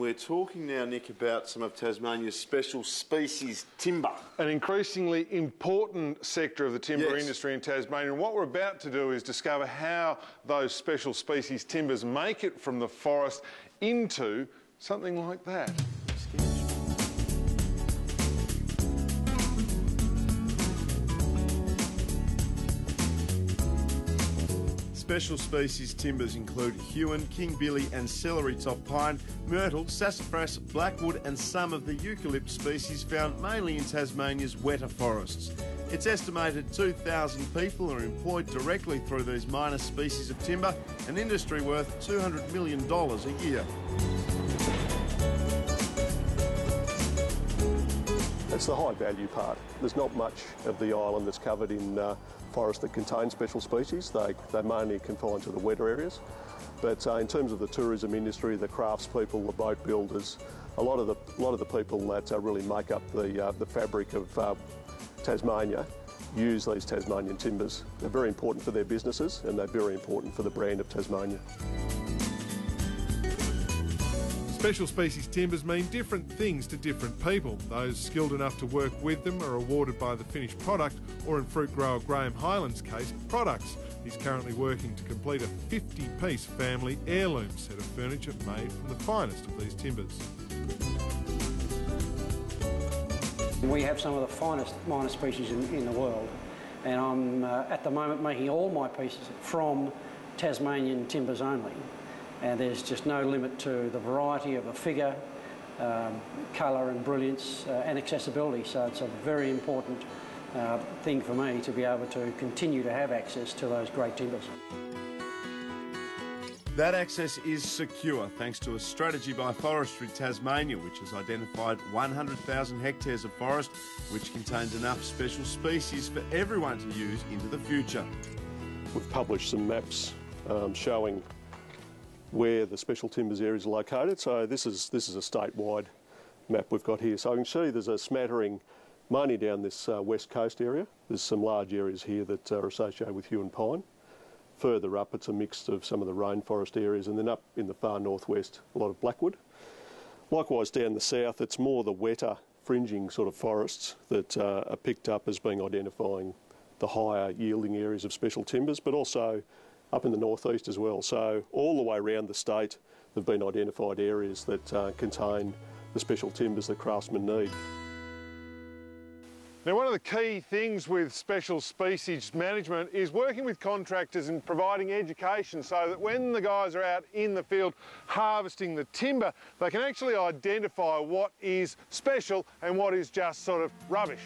We're talking now, Nick, about some of Tasmania's special species timber. An increasingly important sector of the timber industry in Tasmania. And what we're about to do is discover how those special species timbers make it from the forest into something like that. Special species timbers include Huon, King Billy and celery top pine, myrtle, sassafras, blackwood and some of the eucalypt species found mainly in Tasmania's wetter forests. It's estimated 2,000 people are employed directly through these minor species of timber, an industry worth $200 million a year. It's the high value part. There's not much of the island that's covered in forest that contains special species. They're mainly confined to the wetter areas. But in terms of the tourism industry, the craftspeople, the boat builders, a lot of the people that really make up the fabric of Tasmania use these Tasmanian timbers. They're very important for their businesses and they're very important for the brand of Tasmania. Special species timbers mean different things to different people. Those skilled enough to work with them are awarded by the finished product, or in fruit grower Graham Hyland's case, products. He's currently working to complete a 50-piece family heirloom set of furniture made from the finest of these timbers. We have some of the finest minor species in the world, and I'm at the moment making all my pieces from Tasmanian timbers only. And there's just no limit to the variety of the figure, colour and brilliance and accessibility. So it's a very important thing for me to be able to continue to have access to those great timbers. That access is secure thanks to a strategy by Forestry Tasmania, which has identified 100,000 hectares of forest, which contains enough special species for everyone to use into the future. We've published some maps showing where the special timbers area is located. So this is a statewide map we've got here. So I can see there's a smattering mainly down this west coast area. There's some large areas here that are associated with Huon pine. Further up it's a mix of some of the rainforest areas, and then up in the far northwest a lot of blackwood. Likewise down the south it's more the wetter fringing sort of forests that are picked up as being identifying the higher yielding areas of special timbers, but also up in the northeast as well. So all the way around the state have been identified areas that contain the special timbers that craftsmen need. Now, one of the key things with special species management is working with contractors and providing education so that when the guys are out in the field harvesting the timber, they can actually identify what is special and what is just sort of rubbish.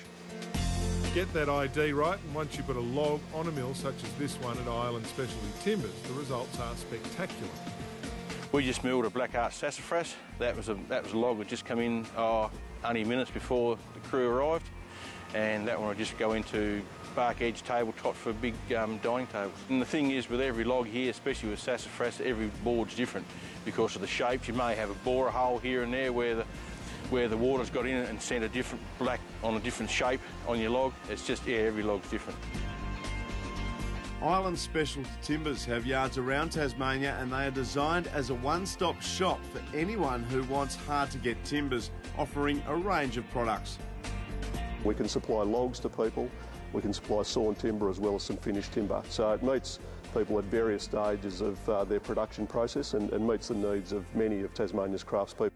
Get that ID right, and once you put a log on a mill such as this one at Island Specialty Timbers, the results are spectacular. We just milled a black arch sassafras. That was a log that just come in only minutes before the crew arrived, and that one will just go into bark edge tabletop for big dining tables. And the thing is, with every log here, especially with sassafras, every board's different because of the shapes. You may have a borer hole here and there where the water's got in it and sent a different black on a different shape on your log. It's just, yeah, every log's different. Island Specialty Timbers have yards around Tasmania, and they are designed as a one-stop shop for anyone who wants hard-to-get timbers, offering a range of products. We can supply logs to people, we can supply sawn timber as well as some finished timber. So it meets people at various stages of their production process and meets the needs of many of Tasmania's craftspeople.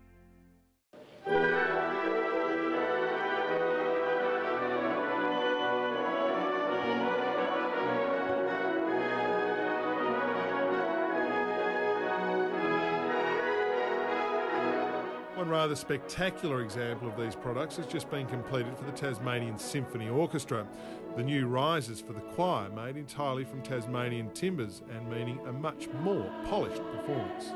One rather spectacular example of these products has just been completed for the Tasmanian Symphony Orchestra. The new risers for the choir made entirely from Tasmanian timbers and meaning a much more polished performance.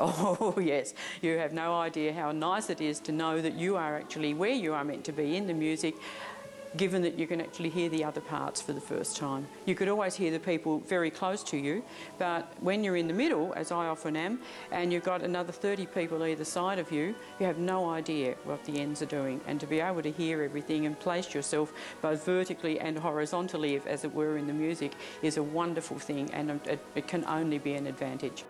Oh yes, you have no idea how nice it is to know that you are actually where you are meant to be in the music, given that you can actually hear the other parts for the first time. You could always hear the people very close to you, but when you're in the middle, as I often am, and you've got another 30 people either side of you, you have no idea what the ends are doing. And to be able to hear everything and place yourself both vertically and horizontally, as it were, in the music is a wonderful thing, and it can only be an advantage.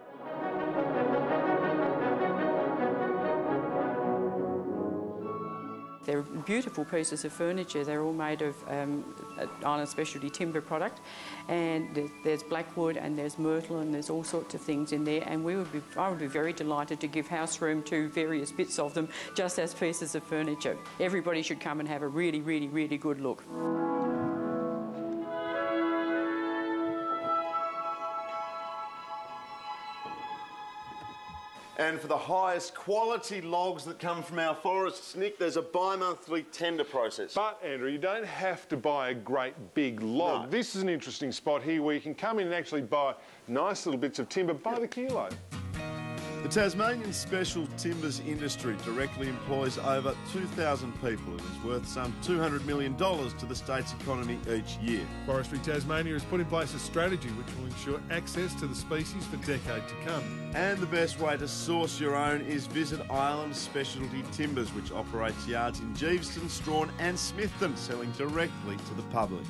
They're beautiful pieces of furniture. They're all made of Island Specialty timber product, and there's blackwood and there's myrtle and there's all sorts of things in there, and I would be very delighted to give house room to various bits of them just as pieces of furniture. Everybody should come and have a really, really, really good look. And for the highest quality logs that come from our forests, Nick, there's a bi-monthly tender process. But, Andrew, you don't have to buy a great big log. No. This is an interesting spot here where you can come in and actually buy nice little bits of timber by the kilo. The Tasmanian special timbers industry directly employs over 2,000 people and is worth some $200 million to the state's economy each year. Forestry Tasmania has put in place a strategy which will ensure access to the species for decades to come. And the best way to source your own is visit Island Specialty Timbers, which operates yards in Geeveston, Strawn and Smithton, selling directly to the public.